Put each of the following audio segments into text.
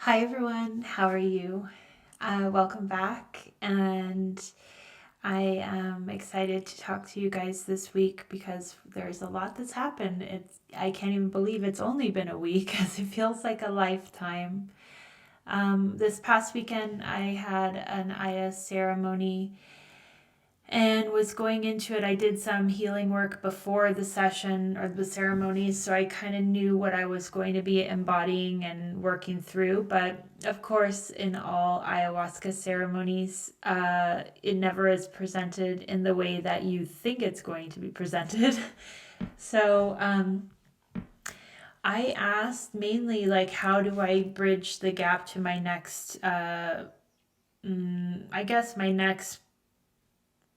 Hi everyone, how are you? Welcome back, and I am excited to talk to you guys this week because there's a lot that's happened. I can't even believe it's only been a week as it feels like a lifetime. This past weekend, I had an IS ceremony and was going into it. I did some healing work before the session or the ceremonies, so I kind of knew what I was going to be embodying and working through. But of course, in all ayahuasca ceremonies, it never is presented in the way that you think it's going to be presented. So I asked mainly, like, how do I bridge the gap to my next, I guess, my next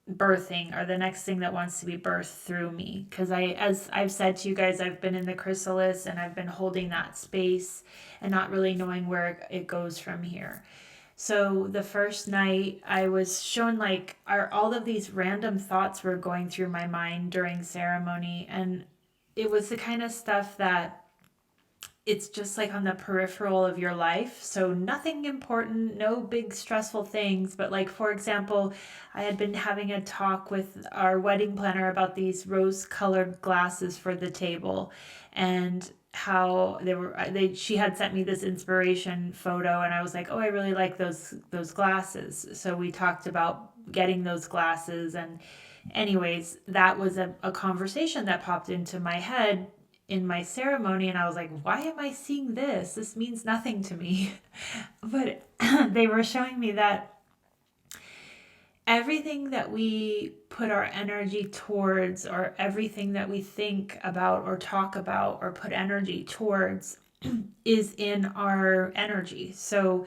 birthing, or the next thing that wants to be birthed through me, because as I've said to you guys, I've been in the chrysalis and I've been holding that space and not really knowing where it goes from here. So the first night I was shown, like, all of these random thoughts were going through my mind during ceremony, and it was the kind of stuff that it's just like on the peripheral of your life. So nothing important, no big stressful things. But, like, for example, I had been having a talk with our wedding planner about these rose colored glasses for the table, and how she had sent me this inspiration photo, and I was like, oh, I really like those glasses. So we talked about getting those glasses, and anyways, that was a conversation that popped into my head in my ceremony, and I was like, why am I seeing this? This means nothing to me. But they were showing me that everything that we put our energy towards, or everything that we think about or talk about or put energy towards, is in our energy. So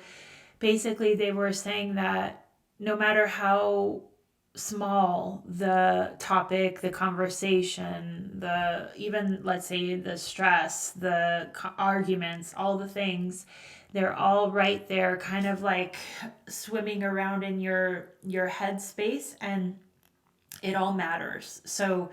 basically, they were saying that no matter how small the topic, the conversation, the even, let's say, the stress, the arguments, all the things, they're all right there, kind of like swimming around in your head space, and it all matters. So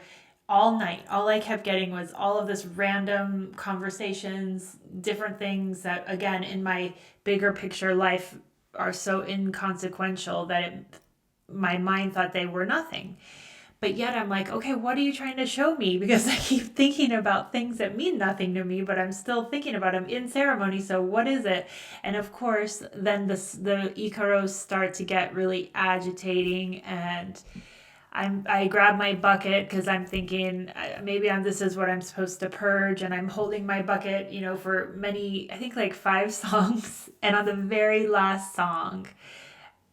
all night, all I kept getting was all of this random conversations, different things that, again, in my bigger picture life, are so inconsequential that my mind thought they were nothing. But yet I'm like, okay, what are you trying to show me? Because I keep thinking about things that mean nothing to me, but I'm still thinking about them in ceremony. So what is it? And of course, then the Icaros start to get really agitating, and I grab my bucket because I'm thinking, maybe this is what I'm supposed to purge, and I'm holding my bucket, for many, I think, like 5 songs, and on the very last song,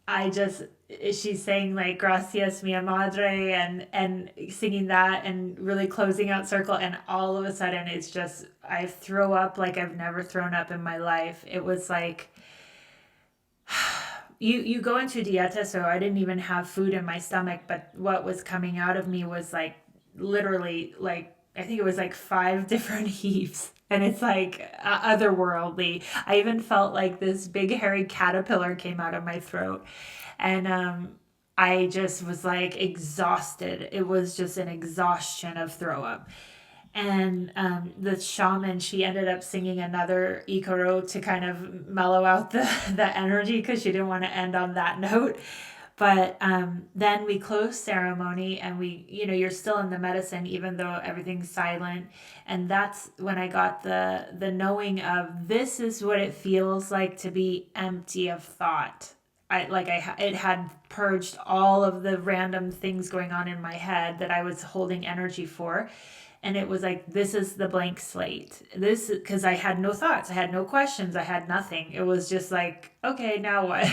I just she's saying, like, gracias mia madre, and singing that and really closing out circle, and all of a sudden it's just, I throw up like I've never thrown up in my life. It was like, you go into dieta, so I didn't even have food in my stomach, but what was coming out of me was like, literally, like, I think it was like 5 different heaves. And it's like otherworldly. I even felt like this big hairy caterpillar came out of my throat. And I just was like exhausted. It was just an exhaustion of throw up. And the shaman, she ended up singing another ikaro to kind of mellow out the energy, because she didn't want to end on that note. But then we closed ceremony, and you're still in the medicine even though everything's silent. And that's when I got the knowing of, this is what it feels like to be empty of thought. It had purged all of the random things going on in my head that I was holding energy for. And it was like, this is the blank slate. This, because I had no thoughts, I had no questions, I had nothing. It was just like, okay, now what?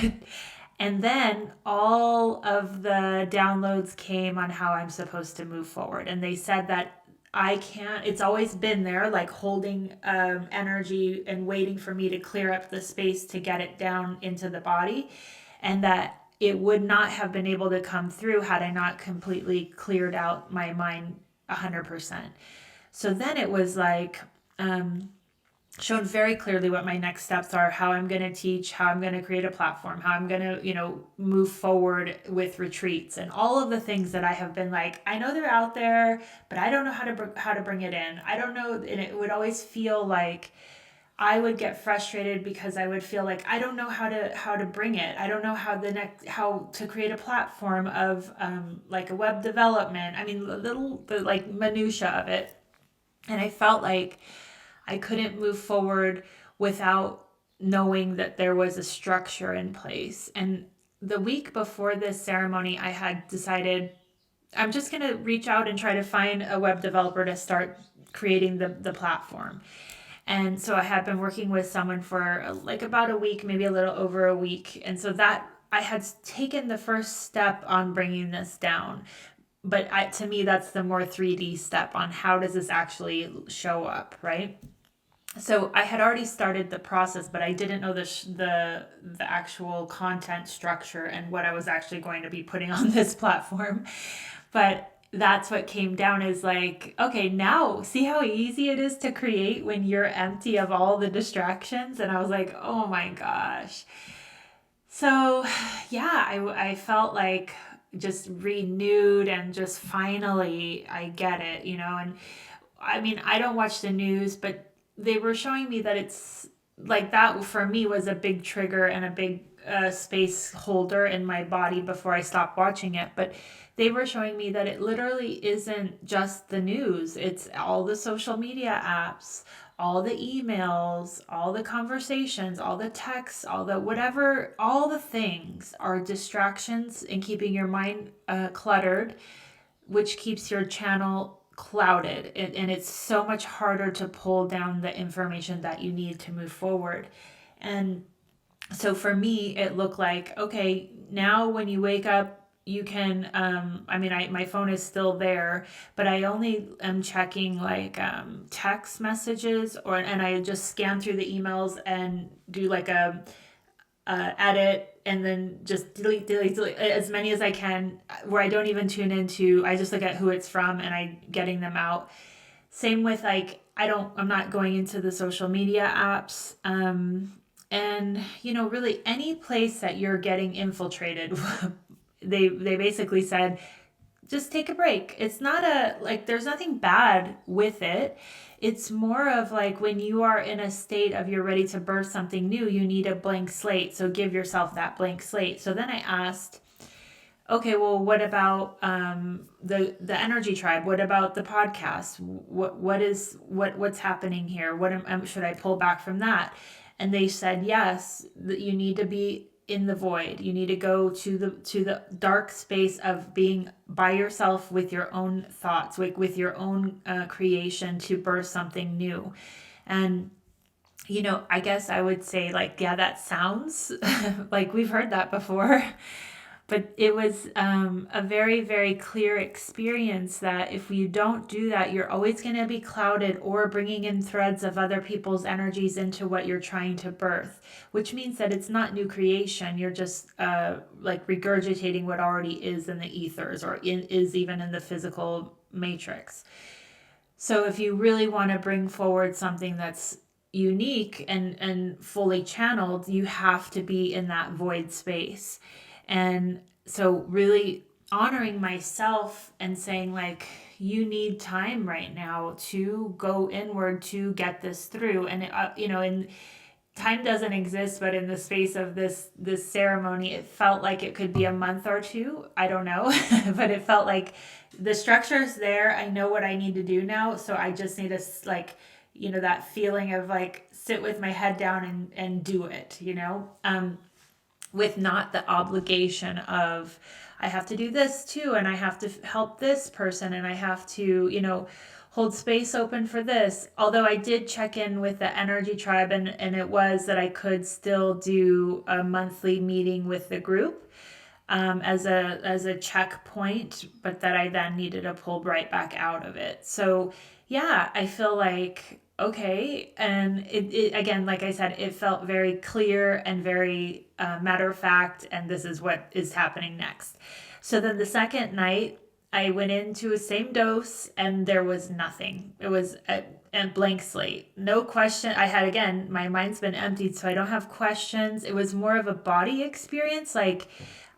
And then all of the downloads came on how I'm supposed to move forward. And they said that I can't, it's always been there, like holding energy and waiting for me to clear up the space to get it down into the body. And that it would not have been able to come through had I not completely cleared out my mind 100%. So then it was like, shown very clearly what my next steps are, how I'm going to teach, how I'm going to create a platform, how I'm going to, move forward with retreats, and all of the things that I have been like, I know they're out there, but I don't know how to bring it in. I don't know. And it would always feel like I would get frustrated because I would feel like I don't know how to bring it. I don't know how to create a platform of like a web development. I mean, the like minutia of it, and I felt like I couldn't move forward without knowing that there was a structure in place. And the week before this ceremony, I had decided I'm just going to reach out and try to find a web developer to start creating the platform. And so I had been working with someone for like about a week, maybe a little over a week. And so that I had taken the first step on bringing this down. But to me, that's the more 3D step on how does this actually show up, right? So I had already started the process, but I didn't know the actual content structure and what I was actually going to be putting on this platform. But that's what came down is like, okay, now see how easy it is to create when you're empty of all the distractions. And I was like, oh my gosh. So yeah, I felt like just renewed and just finally I get it, and I mean, I don't watch the news, but they were showing me that it's like that for me was a big trigger and a big space holder in my body before I stopped watching it. But they were showing me that it literally isn't just the news, it's all the social media apps, all the emails, all the conversations, all the texts, all the whatever, all the things are distractions and keeping your mind cluttered, which keeps your channel clouded. And it's so much harder to pull down the information that you need to move forward. And so for me, it looked like, okay, now when you wake up, you can, my phone is still there, but I only am checking like text messages and I just scan through the emails and do like a edit and then just delete as many as I can where I don't even tune into. I just look at who it's from and I getting them out. Same with like, I'm not going into the social media apps. And really any place that you're getting infiltrated, they basically said, just take a break. It's not there's nothing bad with it. It's more of like when you are in a state of you're ready to birth something new, you need a blank slate. So give yourself that blank slate. So then I asked, okay, well, what about the energy tribe? What about the podcast? What's happening here? Should I pull back from that? And they said, yes, that you need to be in the void. You need to go to the dark space of being by yourself with your own thoughts, with your own creation to birth something new. And I guess I would say like, yeah, that sounds like we've heard that before. But it was a very, very clear experience that if you don't do that, you're always going to be clouded or bringing in threads of other people's energies into what you're trying to birth, which means that it's not new creation. You're just like regurgitating what already is in the ethers or is even in the physical matrix. So if you really want to bring forward something that's unique and fully channeled, you have to be in that void space. And so really honoring myself and saying like, you need time right now to go inward to get this through. And, and time doesn't exist, but in the space of this ceremony, it felt like it could be a month or two. I don't know, but it felt like the structure's there. I know what I need to do now. So I just need to like, that feeling of like sit with my head down and do it, with not the obligation of I have to do this too, and I have to help this person, and I have to, hold space open for this. Although I did check in with the energy tribe and it was that I could still do a monthly meeting with the group as a checkpoint, but that I then needed to pull right back out of it. So yeah, I feel like okay. And it again, like I said, it felt very clear and very matter of fact, and this is what is happening next. So then the second night, I went into a same dose and there was nothing. It was a blank slate. No question. I had, again, my mind's been emptied, so I don't have questions. It was more of a body experience. Like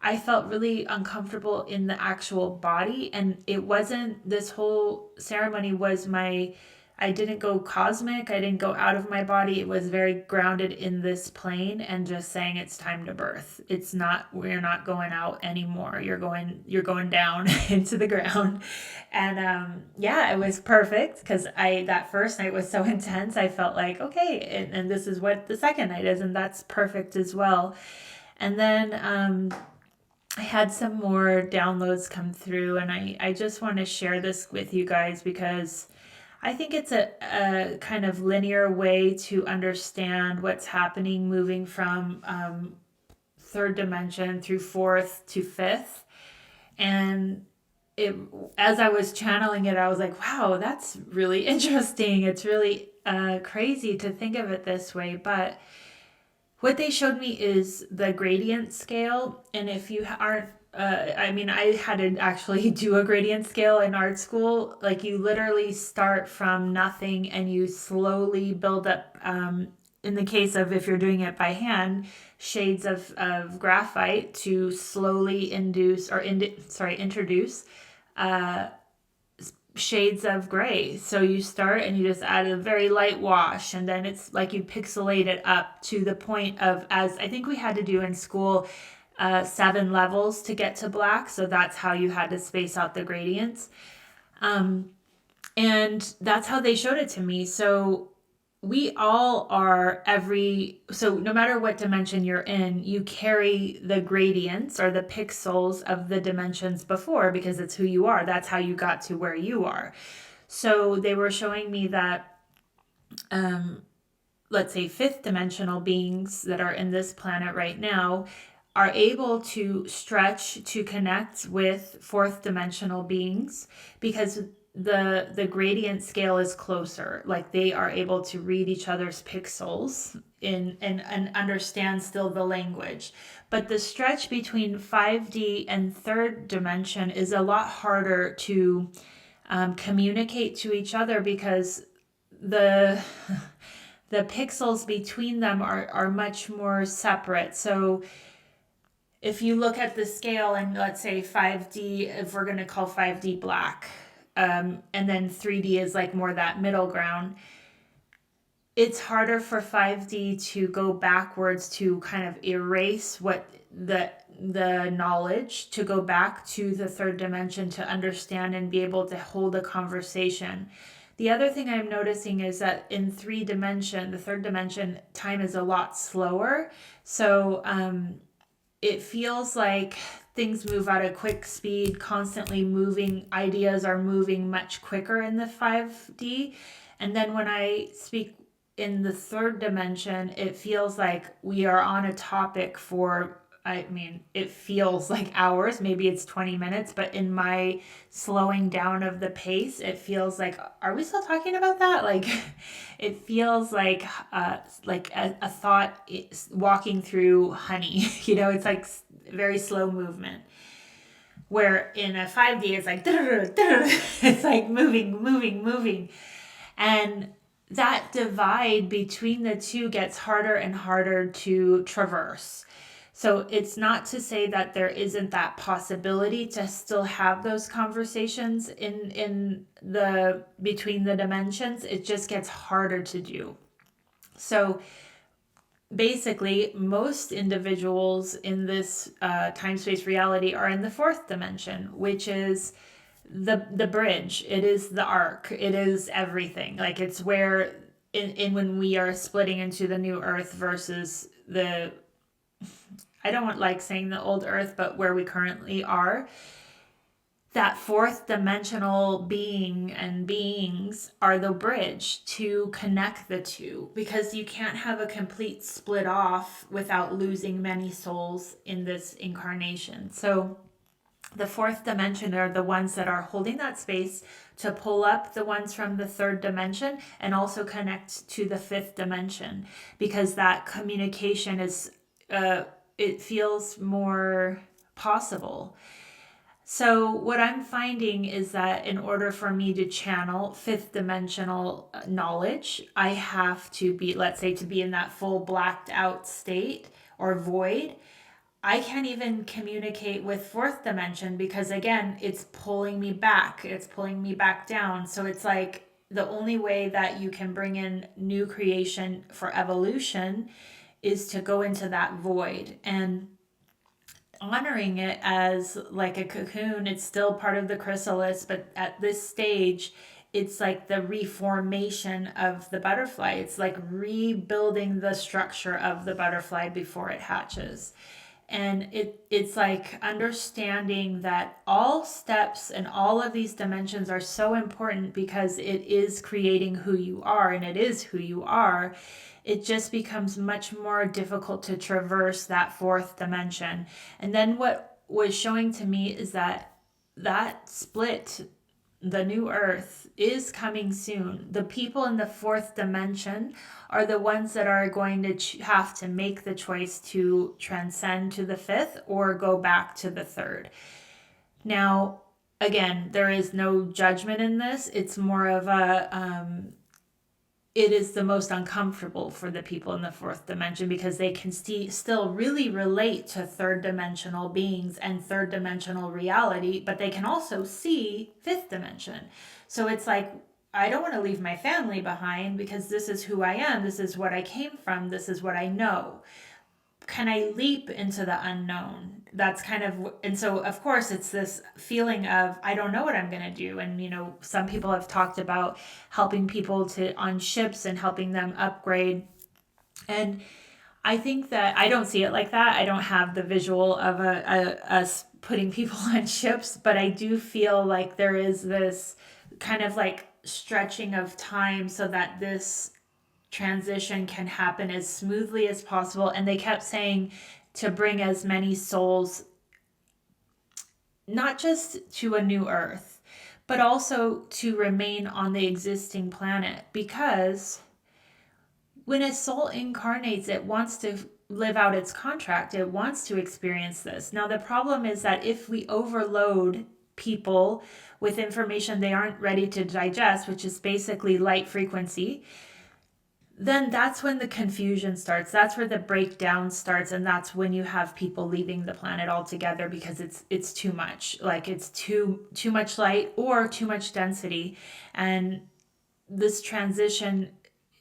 I felt really uncomfortable in the actual body, and it wasn't, this whole ceremony was my I didn't go cosmic. I didn't go out of my body. It was very grounded in this plane and just saying it's time to birth. It's not, we're not going out anymore. You're going down into the ground. And yeah, it was perfect because that first night was so intense. I felt like, okay, and this is what the second night is, and that's perfect as well. And then I had some more downloads come through, and I just want to share this with you guys because I think it's a kind of linear way to understand what's happening moving from third dimension through fourth to fifth. And it, as I was channeling it, I was like, wow, that's really interesting. It's really crazy to think of it this way. But what they showed me is the gradient scale. And if you aren't, I mean, I had to actually do a gradient scale in art school. Like you literally start from nothing and you slowly build up, in the case of if you're doing it by hand, shades of graphite to slowly introduce uh, shades of gray. So you start and you just add a very light wash, and then it's like you pixelate it up to the point of, as I think we had to do in school, 7 levels to get to black. So that's how you had to space out the gradients. And that's how they showed it to me. So we all are so no matter what dimension you're in, you carry the gradients or the pixels of the dimensions before because it's who you are. That's how you got to where you are. So they were showing me that, let's say, fifth dimensional beings that are in this planet right now are able to stretch to connect with fourth dimensional beings because the gradient scale is closer. Like they are able to read each other's pixels and understand still the language. But the stretch between 5D and third dimension is a lot harder to communicate to each other because the pixels between them are much more separate. So if you look at the scale and let's say 5D, if we're going to call 5D black, and then 3D is like more that middle ground, it's harder for 5D to go backwards to kind of erase what the knowledge to go back to the third dimension to understand and be able to hold a conversation. The other thing I'm noticing is that in the third dimension, time is a lot slower. So it feels like things move at a quick speed, constantly moving. Ideas are moving much quicker in the 5D. And then when I speak in the third dimension, it feels like we are on a topic for, I mean, it feels like hours. Maybe it's 20 minutes, but in my slowing down of the pace, it feels like, are we still talking about that? Like, it feels like a thought walking through honey. It's like very slow movement. Where in a 5D, it's like, it's like moving. And that divide between the two gets harder and harder to traverse. So it's not to say that there isn't that possibility to still have those conversations in the between the dimensions. It just gets harder to do. So basically, most individuals in this time-space reality are in the fourth dimension, which is the bridge. It is the arc. It is everything. Like it's where in when we are splitting into the new earth versus the, I don't like saying the old earth, but where we currently are, that fourth dimensional being and beings are the bridge to connect the two, because you can't have a complete split off without losing many souls in this incarnation. So the fourth dimension are the ones that are holding that space to pull up the ones from the third dimension and also connect to the fifth dimension, because that communication is, it feels more possible. So what I'm finding is that in order for me to channel fifth dimensional knowledge, I have to be, let's say, to be in that full blacked out state or void. I can't even communicate with fourth dimension because, again, it's pulling me back. It's pulling me back down. So it's like the only way that you can bring in new creation for evolution is to go into that void. And honoring it as like a cocoon, it's still part of the chrysalis, but at this stage, it's like the reformation of the butterfly. It's like rebuilding the structure of the butterfly before it hatches. And it's like understanding that all steps and all of these dimensions are so important because it is creating who you are, and it is who you are. It just becomes much more difficult to traverse that fourth dimension. And then what was showing to me is that that split, the new earth, is coming soon. The people in the fourth dimension are the ones that are going to have to make the choice to transcend to the fifth or go back to the third. Now, again, there is no judgment in this. It's more of a it is the most uncomfortable for the people in the fourth dimension because they can still really relate to third dimensional beings and third dimensional reality, but they can also see fifth dimension. So it's like, I don't want to leave my family behind because this is who I am. This is what I came from. This is what I know. Can I leap into the unknown? That's kind of, and so of course it's this feeling of, I don't know what I'm going to do. And, some people have talked about helping people to on ships and helping them upgrade. And I think that I don't see it like that. I don't have the visual of us putting people on ships, but I do feel like there is this kind of like stretching of time so that this transition can happen as smoothly as possible. And they kept saying to bring as many souls, not just to a new earth, but also to remain on the existing planet. Because when a soul incarnates, it wants to live out its contract. It wants to experience this. Now, the problem is that if we overload people with information they aren't ready to digest, which is basically light frequency, then that's when the confusion starts. That's where the breakdown starts, and that's when you have people leaving the planet altogether because it's too much. Like it's too much light or too much density. And this transition,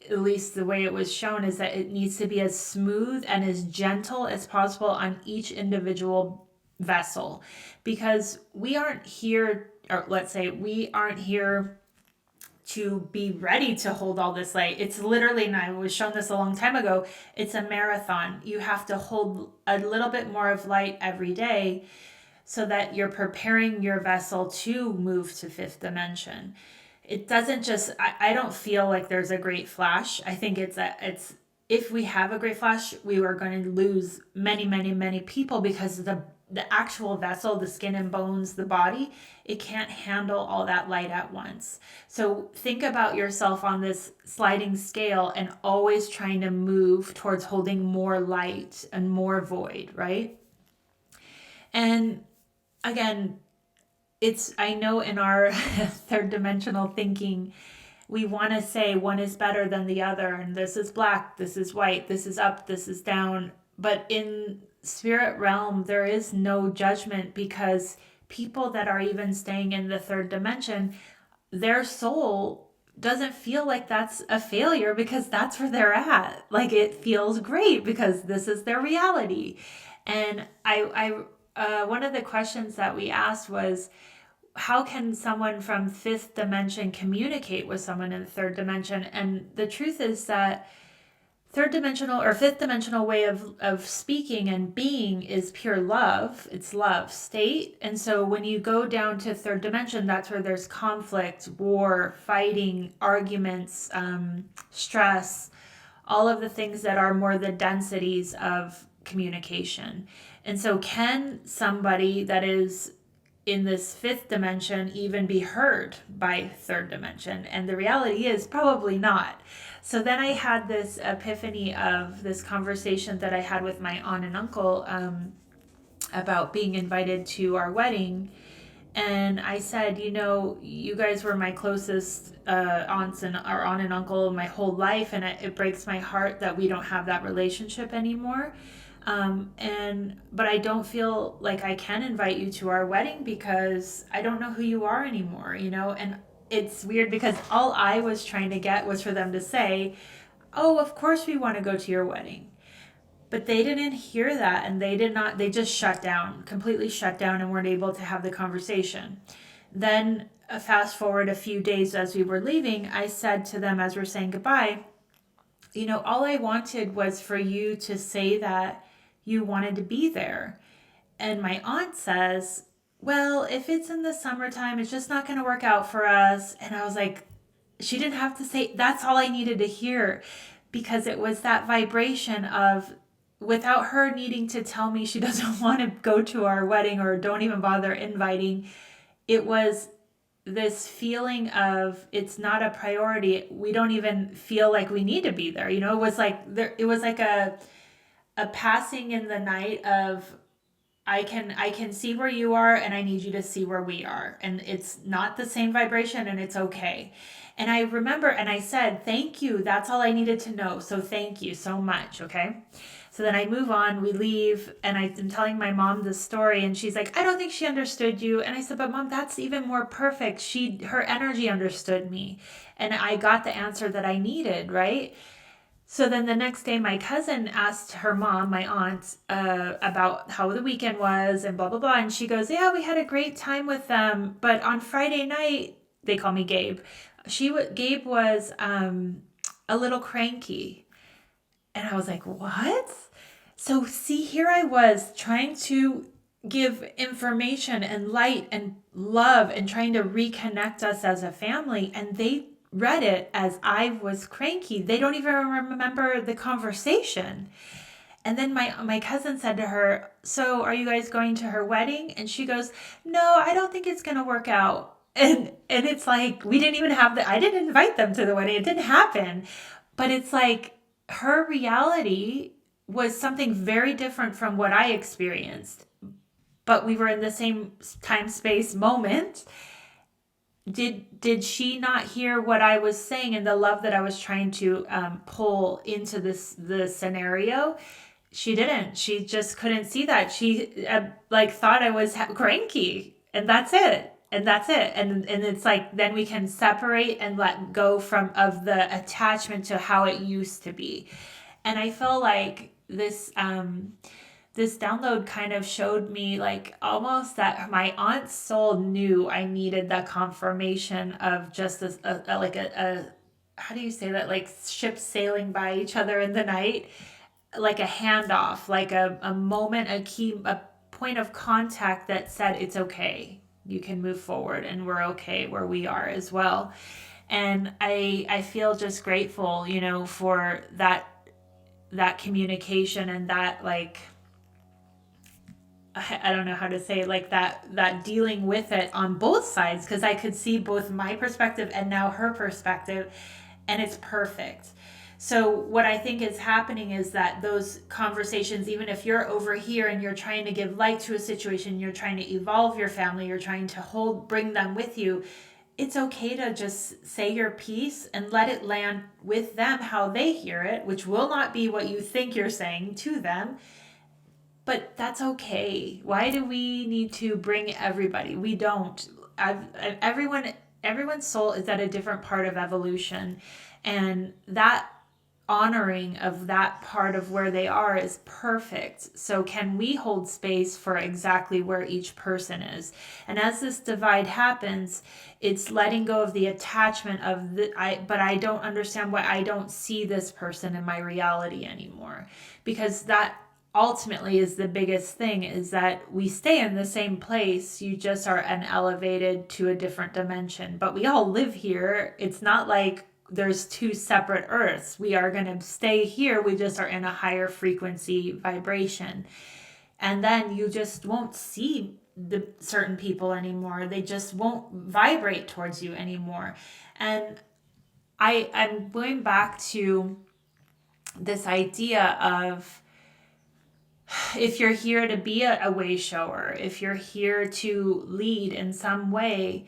at least the way it was shown, is that it needs to be as smooth and as gentle as possible on each individual vessel, because we aren't here, or let's say we aren't here to be ready to hold all this light. It's literally, and I was shown this a long time ago, it's a marathon. You have to hold a little bit more of light every day so that you're preparing your vessel to move to fifth dimension. It doesn't just, I don't feel like there's a great flash. I think it's if we have a great flash, we are going to lose many, many, many people because the actual vessel, the skin and bones, the body, it can't handle all that light at once. So think about yourself on this sliding scale and always trying to move towards holding more light and more void, right? And again, I know in our third dimensional thinking, we want to say one is better than the other, and this is black, this is white, this is up, this is down. But in spirit realm, there is no judgment, because people that are even staying in the third dimension, their soul doesn't feel like that's a failure because that's where they're at. Like it feels great because this is their reality. And I one of the questions that we asked was, how can someone from fifth dimension communicate with someone in the third dimension? And the truth is that third dimensional or fifth dimensional way of speaking and being is pure love. It's love state. And so when you go down to third dimension, that's where there's conflict, war, fighting, arguments, stress, all of the things that are more the densities of communication. And so can somebody that is in this fifth dimension even be heard by third dimension? And the reality is probably not. So then I had this epiphany of this conversation that I had with my aunt and uncle about being invited to our wedding. And I said, you guys were my closest aunts and our aunt and uncle my whole life. And it breaks my heart that we don't have that relationship anymore. But I don't feel like I can invite you to our wedding because I don't know who you are anymore, and it's weird because all I was trying to get was for them to say, oh, of course we want to go to your wedding. But they didn't hear that, and they just shut down, completely shut down, and weren't able to have the conversation. Then, fast forward a few days as we were leaving, I said to them as we're saying goodbye, all I wanted was for you to say that you wanted to be there. And my aunt says, well, if it's in the summertime, it's just not going to work out for us. And I was like, she didn't have to say, that's all I needed to hear, because it was that vibration of, without her needing to tell me she doesn't want to go to our wedding or don't even bother inviting, it was this feeling of it's not a priority. We don't even feel like we need to be there. It was like it was like a passing in the night of, I can see where you are, and I need you to see where we are. And it's not the same vibration, and it's okay. And I remember, and I said, thank you. That's all I needed to know. So thank you so much. Okay. So then I move on, we leave, and I'm telling my mom this story, and she's like, I don't think she understood you. And I said, but Mom, that's even more perfect. Her energy understood me, and I got the answer that I needed, right? So then the next day, my cousin asked her mom, my aunt, about how the weekend was and blah, blah, blah. And she goes, yeah, we had a great time with them. But on Friday night, they call me Gabe. Gabe was a little cranky. And I was like, what? So see, here I was trying to give information and light and love and trying to reconnect us as a family. And they read it as I was cranky. They don't even remember the conversation. And then my cousin said to her, so are you guys going to her wedding? And she goes, no, I don't think it's going to work out. And it's like, we didn't even I didn't invite them to the wedding. It didn't happen. But it's like, her reality was something very different from what I experienced. But we were in the same time, space, moment. Did she not hear what I was saying and the love that I was trying to pull into the scenario? She didn't. She just couldn't see that. She thought I was cranky, and that's it. And that's it. And it's like, then we can separate and let go of the attachment to how it used to be. And I feel like this download kind of showed me like almost that my aunt's soul knew I needed the confirmation of just this, how do you say that? Like ships sailing by each other in the night, like a handoff, like a moment, a point of contact that said, it's okay. You can move forward, and we're okay where we are as well. And I feel just grateful, for that communication and that, like, I don't know how to say, like that dealing with it on both sides, because I could see both my perspective and now her perspective, and it's perfect. So what I think is happening is that those conversations, even if you're over here and you're trying to give light to a situation, you're trying to evolve your family, you're trying to bring them with you, it's okay to just say your piece and let it land with them how they hear it, which will not be what you think you're saying to them. But that's okay. Why do we need to bring everybody? We don't. Everyone's soul is at a different part of evolution, and that honoring of that part of where they are is perfect. So can we hold space for exactly where each person is? And as this divide happens, it's letting go of the attachment of but I don't understand why I don't see this person in my reality anymore. Because that ultimately is the biggest thing, is that we stay in the same place. You just are elevated to a different dimension. But we all live here. It's not like there's two separate earths. We are going to stay here. We just are in a higher frequency vibration. And then you just won't see the certain people anymore. They just won't vibrate towards you anymore. And I'm going back to this idea of, if you're here to be a way shower, if you're here to lead in some way,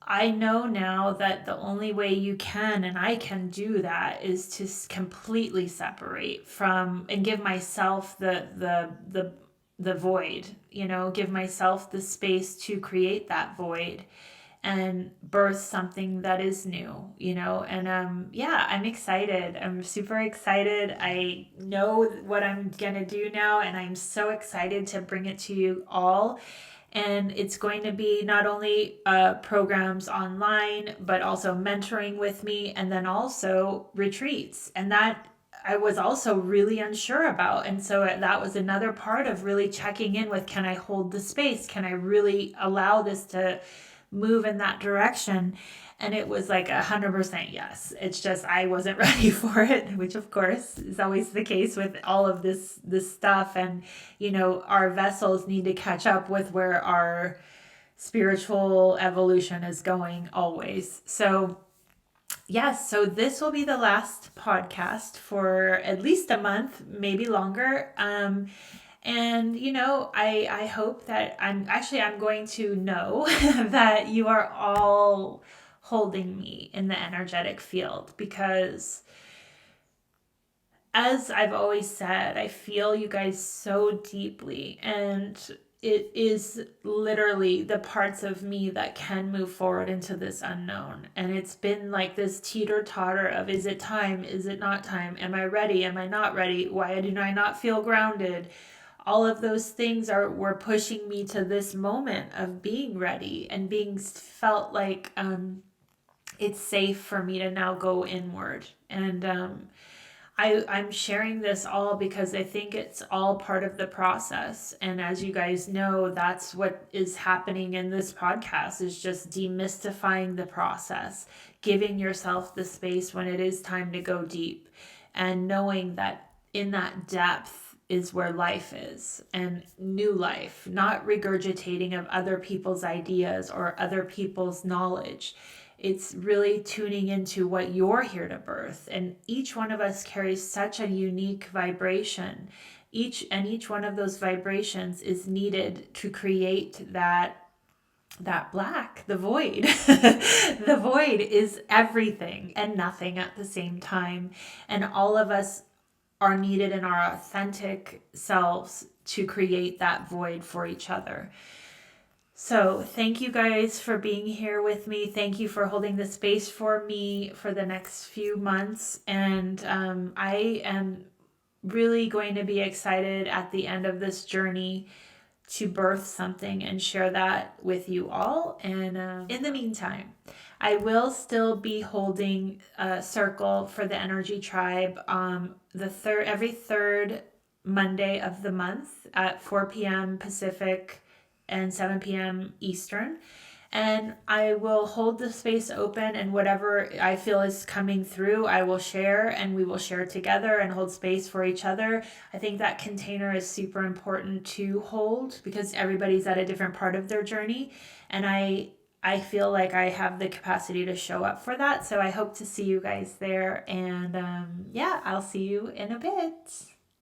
I know now that the only way you can, and I can do that, is to completely separate from and give myself the void, give myself the space to create that void. and birth something that is new, and yeah, I'm excited. I'm super excited. I know what I'm gonna do now, and I'm so excited to bring it to you all. And it's going to be not only programs online, but also mentoring with me, and then also retreats. And that I was also really unsure about. And so that was another part of really checking in with, can I hold the space? Can I really allow this to move in that direction? And it was like 100% yes. It's just I wasn't ready for it, which of course is always the case with all of this stuff. And our vessels need to catch up with where our spiritual evolution is going always. So yes, so this will be the last podcast for at least a month, maybe longer. And I hope that I'm going to know that you are all holding me in the energetic field, because as I've always said, I feel you guys so deeply, and it is literally the parts of me that can move forward into this unknown. And it's been like this teeter-totter of, is it time? Is it not time? Am I ready? Am I not ready? Why do I not feel grounded? All of those things were pushing me to this moment of being ready and being felt like it's safe for me to now go inward. And I'm sharing this all because I think it's all part of the process. And as you guys know, that's what is happening in this podcast, is just demystifying the process, giving yourself the space when it is time to go deep, and knowing that in that depth is where life is, and new life, not regurgitating of other people's ideas or other people's knowledge. It's really tuning into what you're here to birth. And each one of us carries such a unique vibration. Each one of those vibrations is needed to create that black, the void. The void is everything and nothing at the same time. And all of us are needed in our authentic selves to create that void for each other. So thank you guys for being here with me. Thank you for holding the space for me for the next few months. And I am really going to be excited at the end of this journey to birth something and share that with you all. And in the meantime, I will still be holding a circle for the Energy Tribe every third Monday of the month at 4 p.m. Pacific and 7 p.m. Eastern. And I will hold the space open, and whatever I feel is coming through, I will share, and we will share together and hold space for each other. I think that container is super important to hold because everybody's at a different part of their journey. And I feel like I have the capacity to show up for that. So I hope to see you guys there. And yeah, I'll see you in a bit.